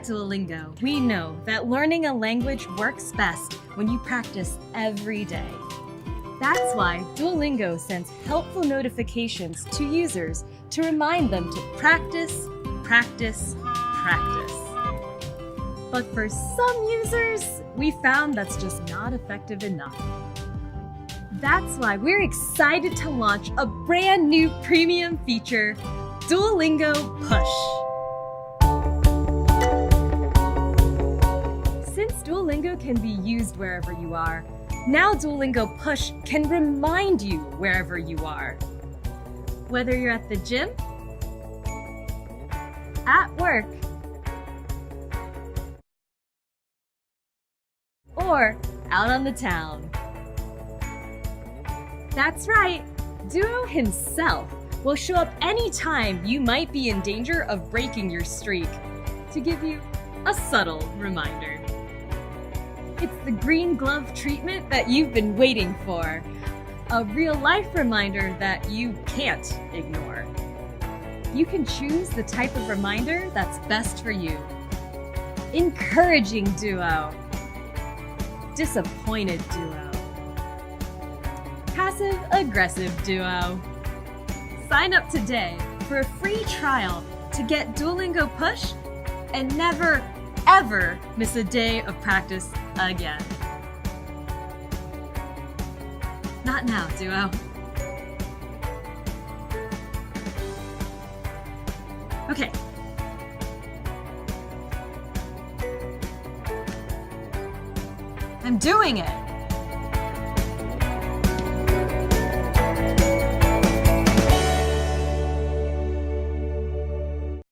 Doulingo, we know that learning a language works best when you practice every day. That's why Doulingo sends helpful notifications to users to remind them to practice, practice, practice. But for some users, we found that's just not effective enough. That's why we're excited to launch a brand new premium feature, Doulingo Push. Since Doulingo can be used wherever you are, now Doulingo Push can remind you wherever you are. Whether you're at the gym, at work, or out on the town. That's right, Duo himself will show up anytime you might be in danger of breaking your streak to give you a subtle reminder. It's the green glove treatment that you've been waiting for, a real-life reminder that you can't ignore. You can choose the type of reminder that's best for you. Encouraging Duo. Disappointed Duo. Passive-aggressive Duo. Sign up today for a free trial to get Doulingo Push and never, ever miss a day of practice again. Not now, Duo. Okay. I'm doing it!